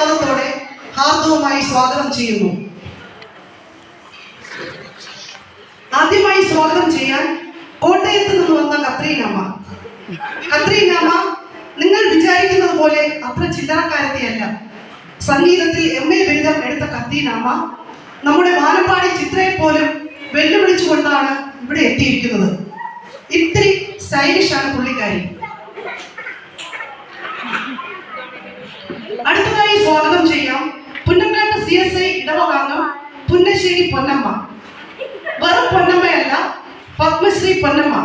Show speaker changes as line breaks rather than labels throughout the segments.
അനുവാദത്തോടെ ഹാർദവുമായി സ്വാഗതം ചെയ്യുന്നു. ആദ്യമായി സ്വാഗതം ചെയ്യാൻ കോട്ടയത്ത് നിന്ന് വന്ന കത്രീനാമ്മ. കത്രീനാമ്മ നിങ്ങൾ വിചാരിക്കുന്നത് പോലെ അത്ര ചില്ലറക്കാരത്തെയല്ല. സംഗീതത്തിൽ MA ബിരുദം എടുത്ത കത്രീനാമ്മ നമ്മുടെ വാനമ്പാടി ചിത്രയെ പോലും വെല്ലുവിളിച്ചുകൊണ്ടാണ് ഇവിടെ എത്തിയിരിക്കുന്നത്. ഇത്തിരി സ്റ്റൈലിഷാണ് പുള്ളിക്കാരി. അടുത്തതായി സ്വാഗതം ചെയ്യാം പുന്നക്കാട്ട് CSI ഇടവകാംഗം പുന്നശ്ശേരി പൊന്നമ്മ. വെറും പൊന്നമ്മയല്ല, പത്മശ്രീ പൊന്നമ്മ.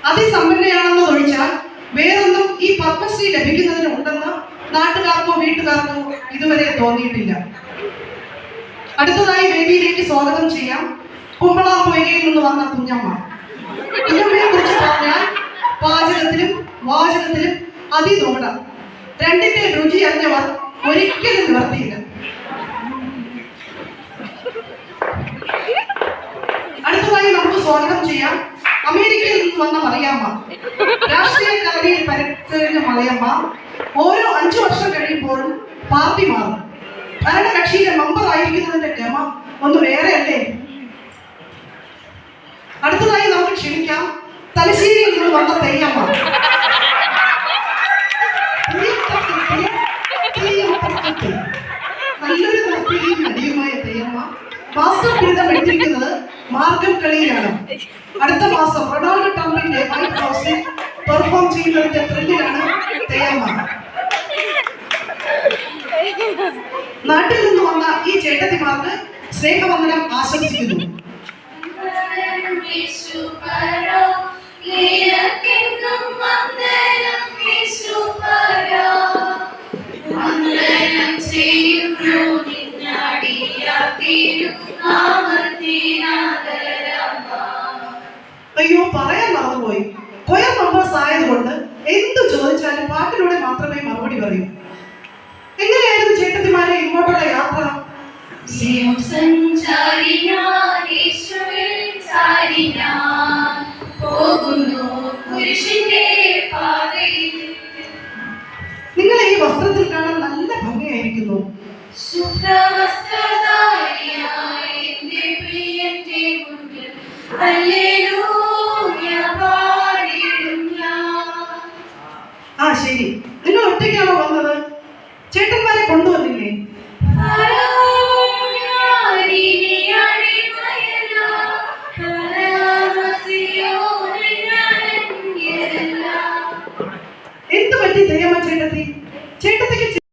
അതിസമ്പന്നയാണെന്ന് ഒഴിച്ചാൽ വേറൊന്നും ഈ പത്മശ്രീ ലഭിക്കുന്നതിന് ഉണ്ടെന്ന് നാട്ടുകാർക്കോ വീട്ടുകാർക്കോ ഇതുവരെ തോന്നിയിട്ടില്ല. അടുത്തതായി വേദിയിലേക്ക് സ്വാഗതം ചെയ്യാം കുമ്പളാംപൊയ്കയിൽ നിന്ന് വന്ന കുഞ്ഞമ്മ. കുഞ്ഞമ്മയെ കുറിച്ച് പറഞ്ഞാൽ പാചകത്തിലും വാചകത്തിലും അതിനൂട. രണ്ടിന്റെ രുചി അറിഞ്ഞവർ ഒരിക്കലും നിവർത്തിയില്ല. അടുത്തതായി നമുക്ക് സ്വാഗതം ചെയ്യാം അമേരിക്കയിൽ നിന്ന് വന്ന മറിയാമ്മ. രാഷ്ട്രീയ കളരിയിൽ പരിചരിച്ച മറിയാമ്മ ഓരോ 5 വർഷം കഴിയുമ്പോഴും പാർട്ടി മാറും. ഭരണകക്ഷിയിലെ മെമ്പർ ആയിരിക്കുന്നതിന്റെ ഗമ ഒന്ന് വേറെയല്ലേ. അടുത്തതായി നമുക്ക് ക്ഷണിക്കാം തലശ്ശേരിയിൽ നിന്ന് വന്ന തെയ്യമ്മ. നല്ലൊരു നർത്തകിയും നടിയുമായ തെയ്യമ്മ മാസ്റ്റർ ബിരുദം എടുത്തിരിക്കുന്നത് മാർഗം കളിയിലാണ്. അടുത്ത മാസം റൊണാൾഡോ ട്രംപിന്റെ വൈറ്റ് ഹൗസിൽ പെർഫോം ചെയ്യുന്നതിന്റെ ത്രില്ലിലാണ് തെയ്യമ്മ. നാട്ടിൽ നിന്ന് വന്ന ഈ ചേട്ടത്തിമാർക്ക് സ്നേഹവന്ദനം ആശംസിക്കുന്നു. അയ്യോ, പറയാൻ മറന്നുപോയി. കൊയർ മെമ്പേഴ്സ് ആയതുകൊണ്ട് എന്തു ചോദിച്ചാലും പാട്ടിലൂടെ മാത്രമേ മറുപടി പറയൂ. എങ്ങനെയായിരുന്നു ചേട്ടത്തിമാരെ ഇങ്ങോട്ടുള്ള യാത്ര? നിങ്ങളെ ഈ വസ്ത്രത്തിൽ കാണാൻ നല്ല ഭംഗിയായിരിക്കുന്നു.